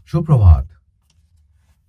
সুপ্রভাত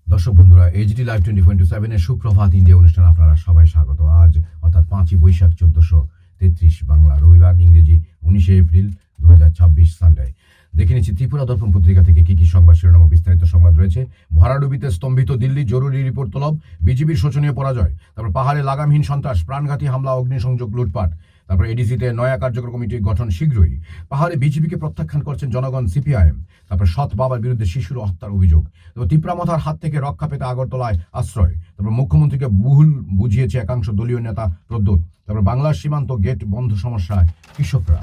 দর্শক বন্ধুরা, এইচডি লাইভ 24/7 সুপ্রভাত ইন্ডিয়া অনুষ্ঠান আপনারা সবাই স্বাগত। আজ অর্থাৎ 5ই বৈশাখ 1433 বাংলা রবিবার, ইংরেজি 19শে এপ্রিল 2026 সানডে। দেখে নিচ্ছি ত্রিপুরা দর্পণ পত্রিকা থেকে কি কি সংবাদ শিরোনাম ও বিস্তারিত সংবাদ রয়েছে। ভরাডুবিতে স্তম্ভিত দিল্লি, জরুরি রিপোর্ট তলব। বিজেপির শোচনীয় পরাজয়। তারপর পাহাড়ে লাগামহীন সন্ত্রাস, প্রাণঘাতী হামলা, অগ্নিসংযোগ, লুটপাট। তারপর এডিসিতে নয়া কার্যকর কমিটি গঠন শীঘ্রই। পাহাড়ে বিজেপিকে প্রত্যাখ্যান করছেন জনগণ, সিপিআইএম। তারপর সৎ বাবার বিরুদ্ধে শিশুর হত্যার অভিযোগ। তারপর তীব্রামথার হাত থেকে রক্ষা পেতে আগরতলায় আশ্রয়। তারপর মুখ্যমন্ত্রীকে ভুল বুঝিয়েছে একাংশ দলীয় নেতা প্রদ্যোৎ। তারপর বাংলার সীমান্ত গেট বন্ধ সমস্যায় কৃষকরা।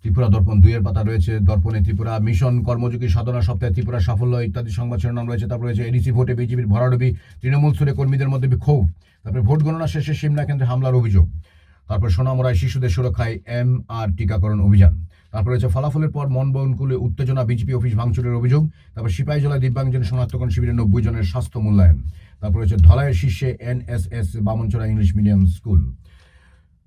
ত্রিপুরা দর্পণ 2 এর পাতা রয়েছে। দর্পণে ত্রিপুরা মিশন কর্মযোগী সাধনা সপ্তাহে ত্রিপুরা সাফল্য ইত্যাদি সংবাদ শিরোনাম রয়েছে। তারপর রয়েছে এডিসি ভোটে বিজেপির ভরাডুবি, তৃণমূল স্তরে কর্মীদের মধ্যে বিক্ষোভ। তারপরে ভোট গণনা শেষে সিমলা কেন্দ্রে হামলার অভিযোগ। তারপর সোনামুড়ায় শিশুদের সুরক্ষায় MR টিকাকরণ অভিযান। তারপর রয়েছে ফলাফলের পর মনবনকুলে উত্তেজনা, বিজেপি অফিস ভাঙচুরের অভিযোগ। তারপর সিপাহীজলায় দিব্যাঙ্গজন শনাক্তকরণ শিবিরে 90 জনের স্বাস্থ্য মূল্যায়ন। তারপর রয়েছে ধলাইয়ের শীর্ষে NSS Bamanchara English medium school.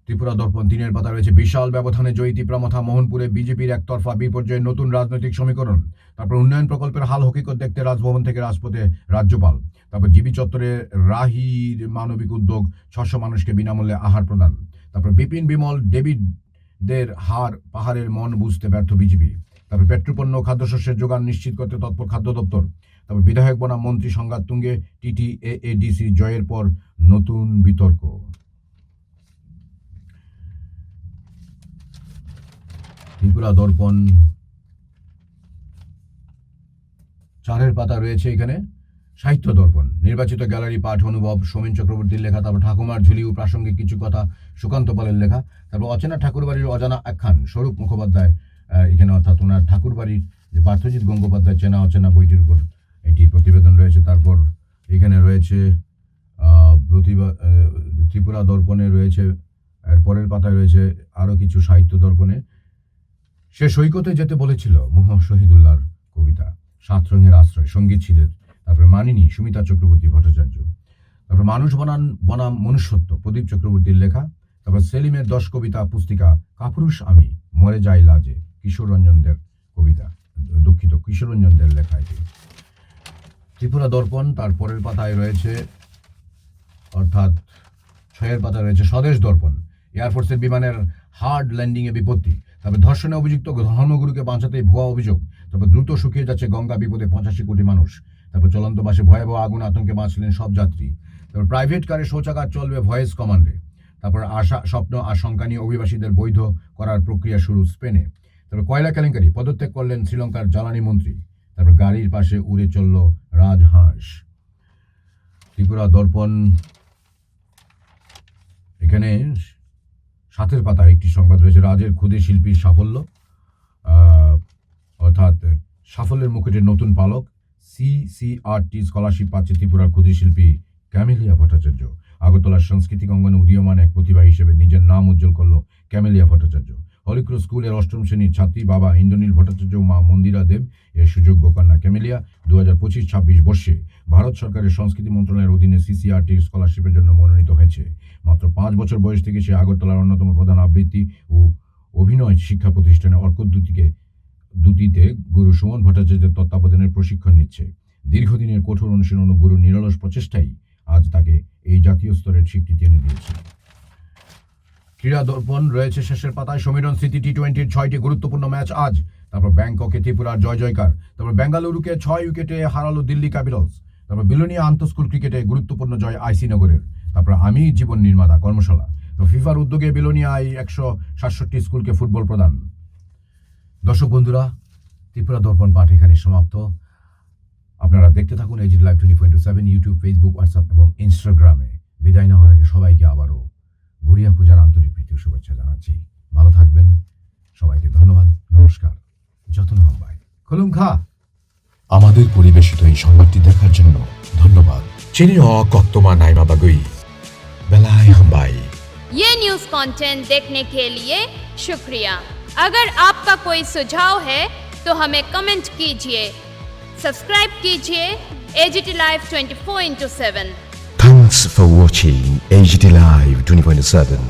Tripura Darpan 3 এর পাতা রয়েছে বিশাল ব্যবধানে জয়ী তীব্রামথা, মোহনপুরে বিজেপির একতরফা বিপর্যয়ে নতুন রাজনৈতিক সমীকরণ। তারপর উন্নয়ন প্রকল্পের হাল হকিকত দেখতে রাজভবন থেকে রাজপথে রাজ্যপাল। তারপর জিবি চত্বরে রাহির মানবিক উদ্যোগ, 600 মানুষকে বিনামূল্যে আহার প্রদান। তারপর বিপিন বিমল, ডেভিডদের হার, পাহাড়ের মন বুঝতে ব্যর্থ বিজেপি। তারপর পেট্রোপণ্য খাদ্যশস্যের যোগান নিশ্চিত করতে তৎপর খাদ্য দপ্তর। তারপর বিধায়ক বনাম মন্ত্রী সংঘাত তুঙ্গে, TTAADC জয়ের পর নতুন বিতর্ক। ত্রিপুরা দর্পণ 4 এর পাতা রয়েছে এখানে সাহিত্য দর্পণ, নির্বাচিত গ্যালারি পাঠ অনুভব, সোমেন চক্রবর্তীর লেখা। তারপর ঠাকুমার ঝুলি ও প্রাসঙ্গিক কিছু কথা, সুকান্ত পালের লেখা। তারপর অচেনা ঠাকুরবাড়ির অজানা আখ্যান, স্বরূপ মুখোপাধ্যায় এখানে, অর্থাৎ ওনার ঠাকুরবাড়ির যে পার্থজিৎ গঙ্গোপাধ্যায় চেনা অচেনা বইটির উপর এটি প্রতিবেদন রয়েছে। তারপর এখানে রয়েছে ত্রিপুরা দর্পণে রয়েছে, এর পরের পাতায় রয়েছে আরও কিছু সাহিত্য দর্পণে। সে সৈকতে যেতে বলেছিল, মুহাম্মদ শহীদুল্লাহর কবিতা। 7 রঙের আশ্রয়, সঙ্গীত ছিলেন। তারপরে মানিনী, সুমিতা চক্রবর্তী ভট্টাচার্য। তারপর মানুষ বনাম মনুষ্যত্ব, প্রদীপ চক্রবর্তীর লেখা। তারপর সেলিমের 10 কবিতা পুস্তিকা, কাপুরুষ আমি, মরে যাই লাজে, কিশোর রঞ্জনদের কবিতা, কিশোর রঞ্জনদের লেখা এটি। ত্রিপুরা দর্পণ তার পরের পাতায় রয়েছে, অর্থাৎ 6 এর পাতায় রয়েছে স্বদেশ দর্পণ, এয়ারফোর্সের বিমানের হার্ড ল্যান্ডিংয়ে বিপত্তি। তারপর ধর্ষণে অভিযুক্ত ধর্মগুরুকে বাঁচাতে ভুয়া অভিযোগ। তারপর দ্রুত শুকিয়ে যাচ্ছে গঙ্গা, বিপদে 85 কোটি মানুষ। তারপর চলন্ত বাসে ভয়াবহ আগুন, আতঙ্কে বাঁচলেন সব যাত্রী। তারপর প্রাইভেট কারে শৌচাগার চলবে ভয়েস কমান্ডে। তারপর আশা, স্বপ্ন আর শঙ্কা নিয়ে অভিবাসীদের বৈধ করার প্রক্রিয়া শুরু স্পেনে। তারপর কয়লা কেলেঙ্কারি, পদত্যাগ করলেন শ্রীলঙ্কার জ্বালানি মন্ত্রী। তারপর গাড়ির পাশে উড়ে চলল রাজহাঁস। ত্রিপুরা দর্পণ এখানে 7 পাতায় একটি সংবাদ রয়েছে, রাজের ক্ষুদে শিল্পীর সাফল্য, অর্থাৎ সাফল্যের মুকুটের নতুন পালক। CCRT স্কলারশিপ পাচ্ছে ত্রিপুরার ক্ষুদে শিল্পী ক্যামেলিয়া ভট্টাচার্য। আগরতলার সাংস্কৃতিক অঙ্গনে উদীয়মান এক প্রতিভা হিসেবে নিজের নাম উজ্জ্বল করল ক্যামেলিয়া ভট্টাচার্য। হলিক্রস স্কুলের 8ম শ্রেণীর ছাত্রী, বাবা ইন্দ্রনীল ভট্টাচার্য, মা মন্দিরা দেব এর সুযোগ্য কন্যা ক্যামেলিয়া 2025-26 বর্ষে ভারত সরকারের সংস্কৃতি মন্ত্রণালয়ের অধীনে CCRT স্কলারশিপের জন্য মনোনীত হয়েছে। মাত্র 5 বছর বয়স থেকে সে আগরতলার অন্যতম প্রধান আবৃত্তি ও অভিনয় শিক্ষা প্রতিষ্ঠানে অর্কদ্যুতিতে গুরু সুমন ভট্টাচার্যের তত্ত্বাবধানের প্রশিক্ষণ নিচ্ছে। দীর্ঘদিনের কঠোর অনুশীলন ও গুরু নিরলস প্রচেষ্টাই আজ তাকে এই জাতীয় স্তরের স্বীকৃতি এনে দিয়েছে। ক্রীড়া দর্পণ রয়েছে শেষের পাতায়, সমীরণ স্মৃতি T20-র 6টি গুরুত্বপূর্ণ ম্যাচ আজ। তারপর ব্যাংককে ত্রিপুরার জয় জয়কার। তারপর বেঙ্গালুরুকে 6 উইকেটে হারালো দিল্লি ক্যাপিটালস। তারপর বিলোনিয়া আন্তঃস্কুল ক্রিকেটে গুরুত্বপূর্ণ জয় IC নগরের। তারপর আমি জীবন নির্মাতা কর্মশালা। তো ফিফার উদ্যোগে বিলোনিয়ায় 167 স্কুলকে ফুটবল প্রদান। দর্শক বন্ধুরা, ত্রিপুরা দর্পণ পাঠ এখানে সমাপ্ত। আপনারা দেখতে থাকুন HD live 24/7 YouTube, Facebook, WhatsApp এবং ইনস্টাগ্রামে। বিদায় নেওয়ার আগে সবাইকে আবারও গড়িয়া পূজার আন্তরিক প্রীতি ও শুভেচ্ছা জানাচ্ছি। ভালো থাকবেন, সবাইকে ধন্যবাদ, নমস্কার, যত্ন হাম্বাই খুলুম খা। আমাদের পরিবেশিত এই সংবাদটি দেখার জন্য ধন্যবাদ। চিনি কক্তমা নাইমা বাগুই বেলাই হাম্বাই। ये न्यूज़ कंटेंट देखने के लिए शुक्रिया। अगर आपका कोई सुझाव है तो हमें कमेंट कीजिए, सब्सक्राइब कीजिए AGT Live 24/7। Thanks for watching AGT Live 24/7.